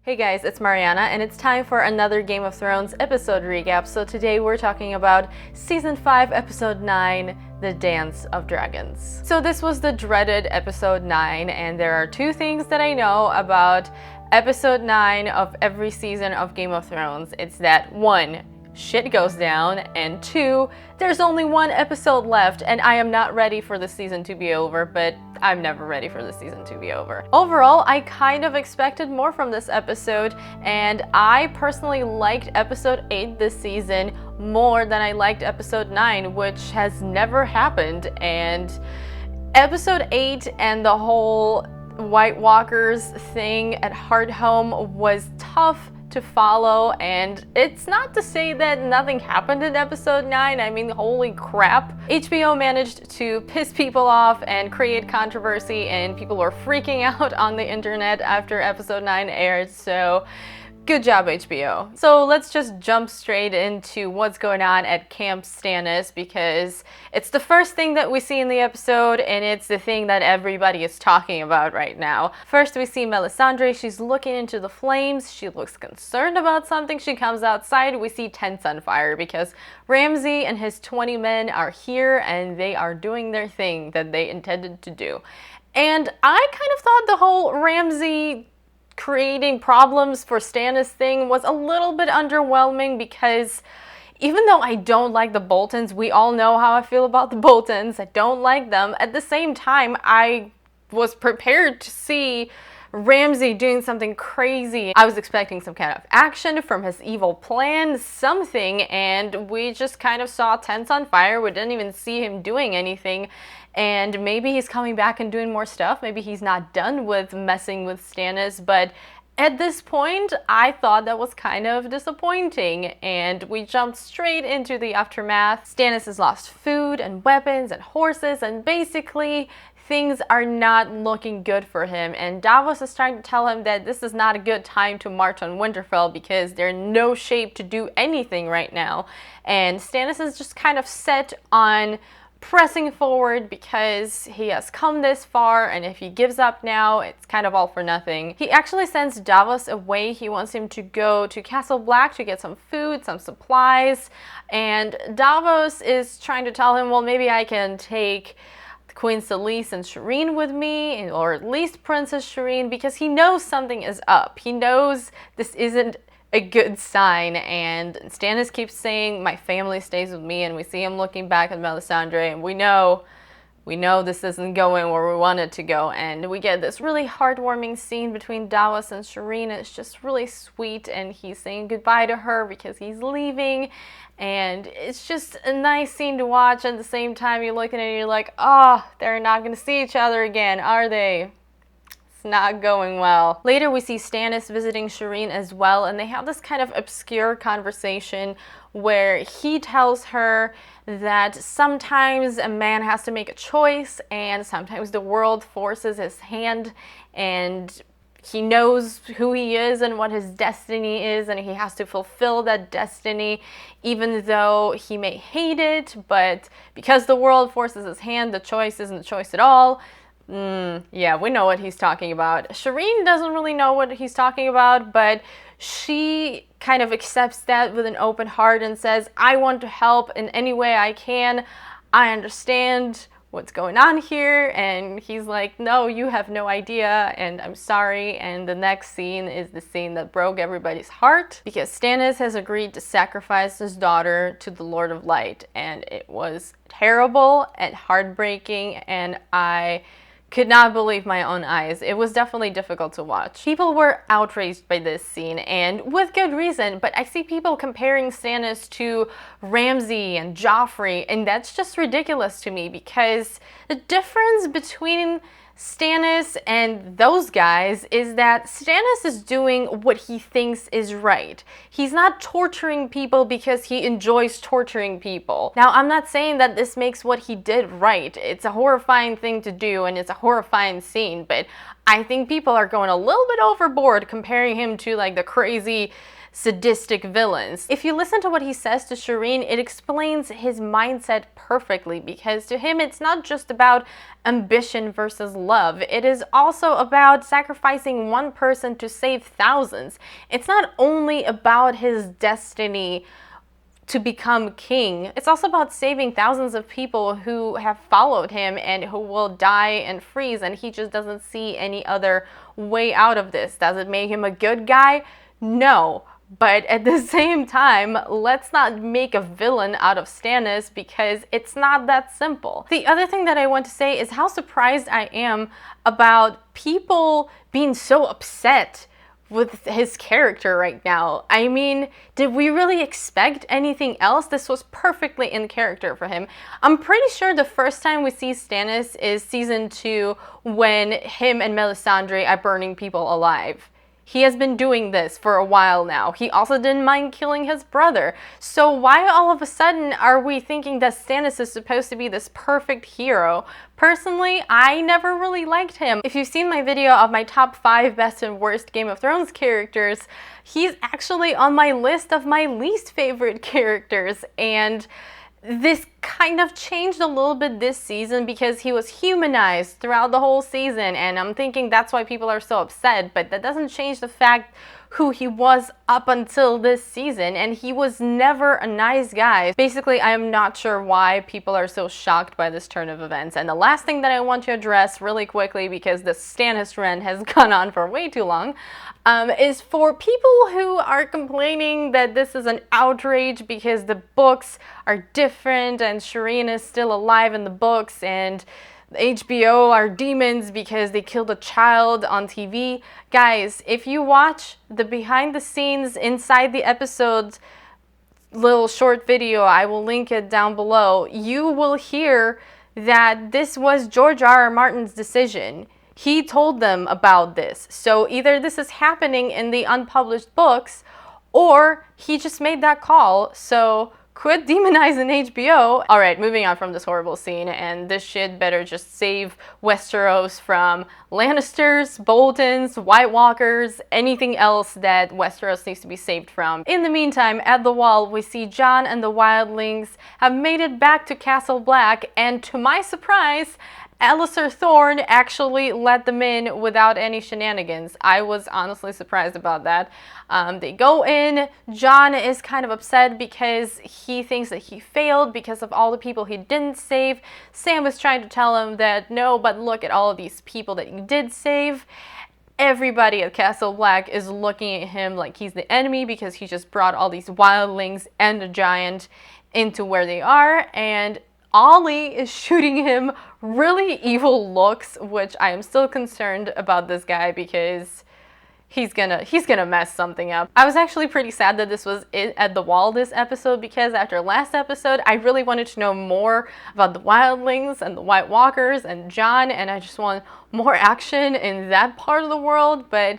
Hey guys, it's Marianna, and it's time for another Game of Thrones episode recap. So today we're talking about Season 5, Episode 9, The Dance of Dragons. So this was the dreaded Episode 9, and there are two things that I know about Episode 9 of every season of Game of Thrones. It's that 1, shit goes down, and 2, there's only one episode left, and I am not ready for the season to be over, but I'm never ready for the season to be over. Overall, I kind of expected more from this episode, and I personally liked episode 8 this season more than I liked episode 9, which has never happened. And episode 8 and the whole White Walkers thing at Hardhome was tough to follow, and it's not to say that nothing happened in episode 9. I mean, holy crap. HBO managed to piss people off and create controversy, and people were freaking out on the internet after episode 9 aired, so good job, HBO. So let's just jump straight into what's going on at Camp Stannis, because it's the first thing that we see in the episode, and it's the thing that everybody is talking about right now. First, we see Melisandre. She's looking into the flames. She looks concerned about something. She comes outside. We see tents on fire because Ramsay and his 20 men are here, and they are doing their thing that they intended to do. And I kind of thought the whole Ramsay creating problems for Stannis thing was a little bit underwhelming, because even though I don't like the Boltons, we all know how I feel about the Boltons, I don't like them, at the same time I was prepared to see Ramsay doing something crazy. I was expecting some kind of action from his evil plan, something, and we just kind of saw tents on fire. We didn't even see him doing anything. And maybe he's coming back and doing more stuff. Maybe he's not done with messing with Stannis, but at this point, I thought that was kind of disappointing, and we jumped straight into the aftermath. Stannis has lost food and weapons and horses, and basically things are not looking good for him, and Davos is trying to tell him that this is not a good time to march on Winterfell because they're in no shape to do anything right now. And Stannis is just kind of set on pressing forward because he has come this far, and if he gives up now, it's kind of all for nothing. He actually sends Davos away. He wants him to go to Castle Black to get some food, some supplies, and Davos is trying to tell him, well, maybe I can take Queen Selyse and Shireen with me, or at least Princess Shireen, because he knows something is up. He knows this isn't a good sign, and Stannis keeps saying, my family stays with me, and we see him looking back at Melisandre, and we know this isn't going where we want it to go, and we get this really heartwarming scene between Davos and Shireen. It's just really sweet, and he's saying goodbye to her because he's leaving, and it's just a nice scene to watch. At the same time, you're looking at it and you're like, oh, they're not going to see each other again, are they? Not going well. Later we see Stannis visiting Shireen as well, and they have this kind of obscure conversation where he tells her that sometimes a man has to make a choice, and sometimes the world forces his hand, and he knows who he is and what his destiny is, and he has to fulfill that destiny even though he may hate it, but because the world forces his hand, the choice isn't a choice at all. Yeah, we know what he's talking about. Shireen doesn't really know what he's talking about, but she kind of accepts that with an open heart and says, I want to help in any way I can. I understand what's going on here. And he's like, no, you have no idea, and I'm sorry. And the next scene is the scene that broke everybody's heart, because Stannis has agreed to sacrifice his daughter to the Lord of Light, and it was terrible and heartbreaking, and I could not believe my own eyes. It was definitely difficult to watch. People were outraged by this scene, and with good reason, but I see people comparing Stannis to Ramsay and Joffrey, and that's just ridiculous to me, because the difference between Stannis and those guys is that Stannis is doing what he thinks is right. He's not torturing people because he enjoys torturing people. Now, I'm not saying that this makes what he did right. It's a horrifying thing to do, and it's a horrifying scene, but I think people are going a little bit overboard comparing him to like the crazy sadistic villains. If you listen to what he says to Shireen, it explains his mindset perfectly, because to him it's not just about ambition versus love. It is also about sacrificing one person to save thousands. It's not only about his destiny to become king. It's also about saving thousands of people who have followed him and who will die and freeze, and he just doesn't see any other way out of this. Does it make him a good guy? No. But at the same time, let's not make a villain out of Stannis, because it's not that simple. The other thing that I want to say is how surprised I am about people being so upset with his character right now. I mean, did we really expect anything else? This was perfectly in character for him. I'm pretty sure the first time we see Stannis is season 2, when him and Melisandre are burning people alive. He has been doing this for a while now. He also didn't mind killing his brother. So why all of a sudden are we thinking that Stannis is supposed to be this perfect hero? Personally, I never really liked him. If you've seen my video of my top 5 best and worst Game of Thrones characters, he's actually on my list of my least favorite characters. And this kind of changed a little bit this season because he was humanized throughout the whole season, and I'm thinking that's why people are so upset, but that doesn't change the fact who he was up until this season, and he was never a nice guy. Basically, I am not sure why people are so shocked by this turn of events. And the last thing that I want to address really quickly, because the Stannis rant has gone on for way too long, is for people who are complaining that this is an outrage because the books are different and Shireen is still alive in the books, and HBO are demons because they killed a child on TV. Guys, if you watch the behind the scenes inside the episode's little short video, I will link it down below, you will hear that this was George R.R. Martin's decision. He told them about this. So either this is happening in the unpublished books, or he just made that call. So quit demonizing HBO. All right, moving on from this horrible scene, and this shit better just save Westeros from Lannisters, Boltons, White Walkers, anything else that Westeros needs to be saved from. In the meantime, at the wall, we see Jon and the wildlings have made it back to Castle Black, and to my surprise, Alliser Thorne actually let them in without any shenanigans. I was honestly surprised about that. They go in. Jon is kind of upset because he thinks that he failed because of all the people he didn't save. Sam was trying to tell him that, no, but look at all of these people that you did save. Everybody at Castle Black is looking at him like he's the enemy because he just brought all these wildlings and a giant into where they are, and Ollie is shooting him really evil looks, which I am still concerned about this guy because he's gonna mess something up. I was actually pretty sad that this was it at the wall this episode, because after last episode I really wanted to know more about the wildlings and the White Walkers and Jon, and I just want more action in that part of the world, but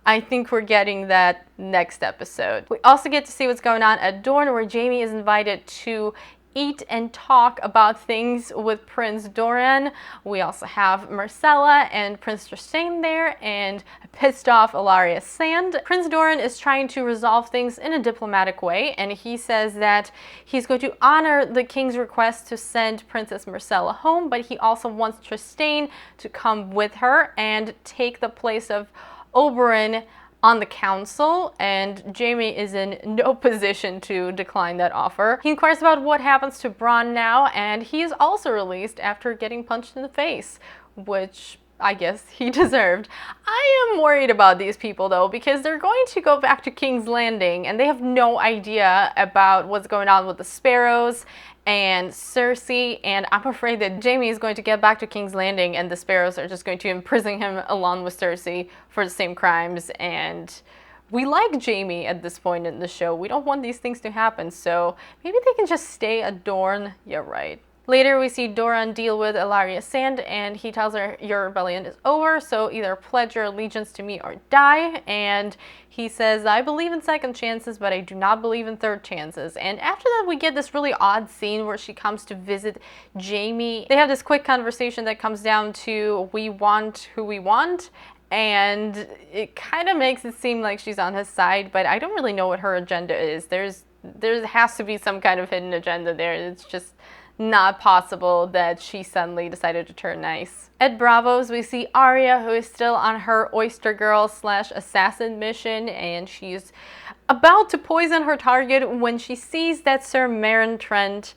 I think we're getting that next episode. We also get to see what's going on at Dorne, where Jaime is invited to eat and talk about things with Prince Doran. We also have Myrcella and Prince Trystane there, and a pissed off Ilaria Sand. Prince Doran is trying to resolve things in a diplomatic way, and he says that he's going to honor the king's request to send Princess Myrcella home, but he also wants Trystane to come with her and take the place of Oberyn on the council, and Jaime is in no position to decline that offer. He inquires about what happens to Bronn now, and he is also released after getting punched in the face, which I guess he deserved. I am worried about these people though, because they're going to go back to King's Landing and they have no idea about what's going on with the Sparrows and Cersei, and I'm afraid that Jaime is going to get back to King's Landing and the Sparrows are just going to imprison him along with Cersei for the same crimes, and we like Jaime at this point in the show. We don't want these things to happen, so maybe they can just stay at Dorne. Yeah, right. Later, we see Doran deal with Ilaria Sand, and he tells her, your rebellion is over, so either pledge your allegiance to me or die. And he says, I believe in second chances, but I do not believe in third chances. And after that, we get this really odd scene where she comes to visit Jamie. They have this quick conversation that comes down to, we want who we want. And it kind of makes it seem like she's on his side, but I don't really know what her agenda is. There has to be some kind of hidden agenda there. It's just not possible that she suddenly decided to turn nice. At Bravo's, we see Arya, who is still on her Oyster Girl / assassin mission, and she's about to poison her target when she sees that Sir Meryn Trent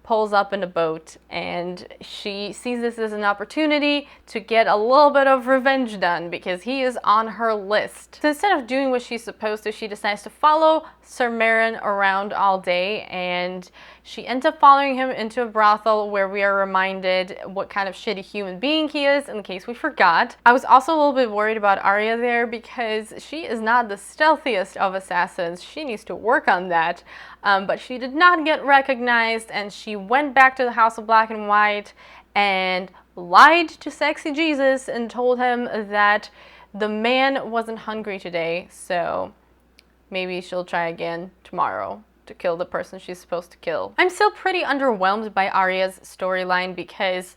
pulls up in a boat, and she sees this as an opportunity to get a little bit of revenge done because he is on her list. So instead of doing what she's supposed to, she decides to follow Sir Meryn around all day, and she ends up following him into a brothel where we are reminded what kind of shitty human being he is, in case we forgot. I was also a little bit worried about Arya there because she is not the stealthiest of assassins. She needs to work on that. But she did not get recognized, and she went back to the House of Black and White and lied to Sexy Jesus and told him that the man wasn't hungry today, so maybe she'll try again tomorrow to kill the person she's supposed to kill. I'm still pretty underwhelmed by Arya's storyline because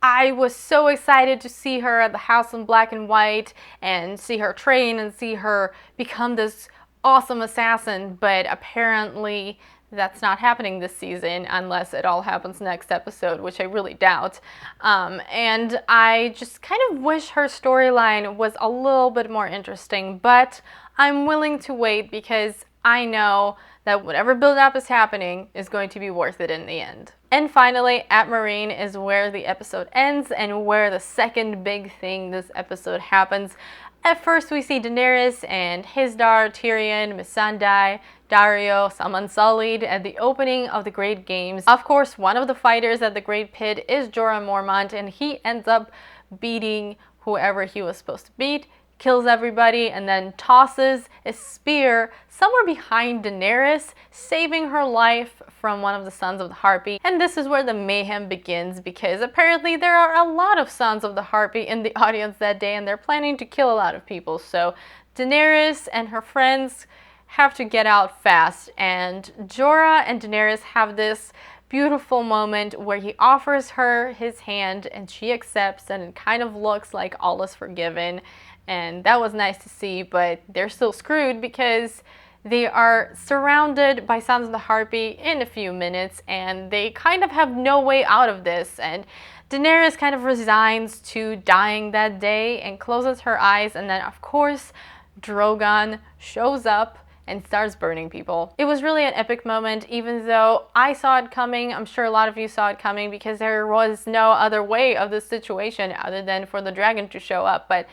I was so excited to see her at the House in Black and White and see her train and see her become this awesome assassin, but apparently that's not happening this season unless it all happens next episode, which I really doubt. And I just kind of wish her storyline was a little bit more interesting, but I'm willing to wait because I know that whatever build-up is happening is going to be worth it in the end. And finally, at Meereen is where the episode ends and where the second big thing this episode happens. At first, we see Daenerys and Hizdahr, Tyrion, Missandei, Daario, some Unsullied at the opening of the Great Games. Of course, one of the fighters at the Great Pit is Jorah Mormont, and he ends up beating whoever he was supposed to beat, kills everybody, and then tosses a spear somewhere behind Daenerys, saving her life from one of the Sons of the Harpy. And this is where the mayhem begins, because apparently there are a lot of Sons of the Harpy in the audience that day, and they're planning to kill a lot of people. So Daenerys and her friends have to get out fast, and Jorah and Daenerys have this beautiful moment where he offers her his hand and she accepts, and it kind of looks like all is forgiven. And that was nice to see, but they're still screwed because they are surrounded by Sons of the Harpy in a few minutes, and they kind of have no way out of this. And Daenerys kind of resigns to dying that day and closes her eyes, and then of course Drogon shows up and starts burning people. It was really an epic moment, even though I saw it coming. I'm sure a lot of you saw it coming because there was no other way of this situation other than for the dragon to show up. But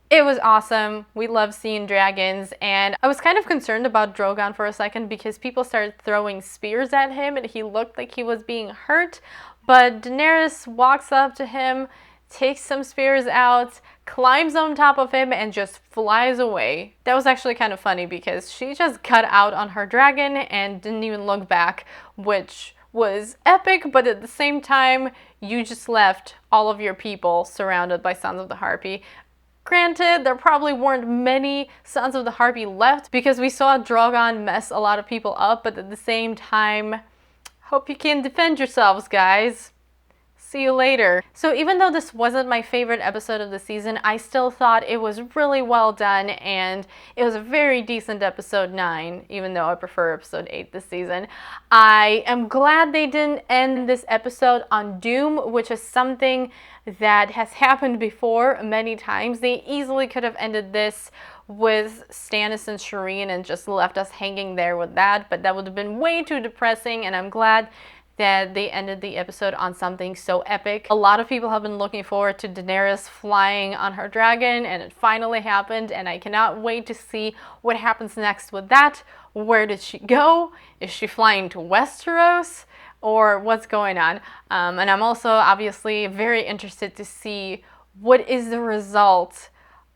it was awesome. We love seeing dragons, and I was kind of concerned about Drogon for a second because people started throwing spears at him and he looked like he was being hurt. But Daenerys walks up to him, takes some spears out, climbs on top of him, and just flies away. That was actually kind of funny because she just cut out on her dragon and didn't even look back, which was epic, but at the same time, you just left all of your people surrounded by Sons of the Harpy. Granted, there probably weren't many Sons of the Harpy left because we saw Drogon mess a lot of people up, but at the same time, hope you can defend yourselves, guys. See you later. So even though this wasn't my favorite episode of the season, I still thought it was really well done, and it was a very decent episode 9, even though I prefer episode 8 this season. I am glad they didn't end this episode on doom, which is something that has happened before many times. They easily could have ended this with Stannis and Shireen and just left us hanging there with that, but that would have been way too depressing, and I'm glad that they ended the episode on something so epic. A lot of people have been looking forward to Daenerys flying on her dragon, and it finally happened, and I cannot wait to see what happens next with that. Where did she go? Is she flying to Westeros? Or what's going on? And I'm also obviously very interested to see what is the result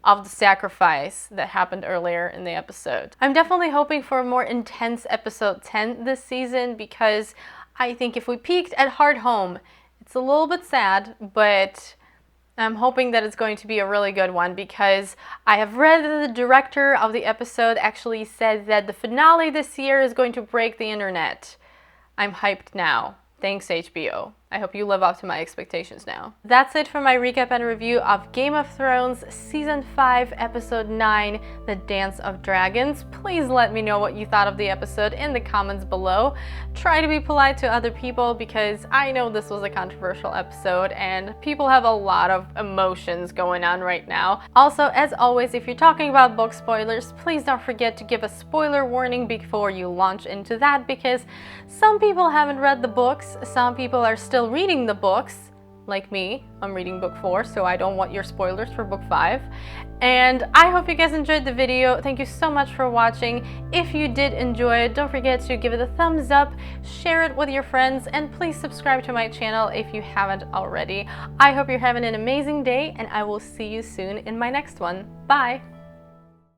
of the sacrifice that happened earlier in the episode. I'm definitely hoping for a more intense episode 10 this season because I think if we peaked at Hard Home, it's a little bit sad, but I'm hoping that it's going to be a really good one because I have read that the director of the episode actually said that the finale this year is going to break the internet. I'm hyped now. Thanks, HBO. I hope you live up to my expectations now. That's it for my recap and review of Game of Thrones Season 5, Episode 9, The Dance of Dragons. Please let me know what you thought of the episode in the comments below. Try to be polite to other people because I know this was a controversial episode and people have a lot of emotions going on right now. Also, as always, if you're talking about book spoilers, please don't forget to give a spoiler warning before you launch into that because some people haven't read the books, some people are still reading the books, like me. I'm reading book 4, so I don't want your spoilers for book 5. And I hope you guys enjoyed the video. Thank you so much for watching. If you did enjoy it, don't forget to give it a thumbs up, share it with your friends, and please subscribe to my channel if you haven't already. I hope you're having an amazing day, and I will see you soon in my next one. Bye!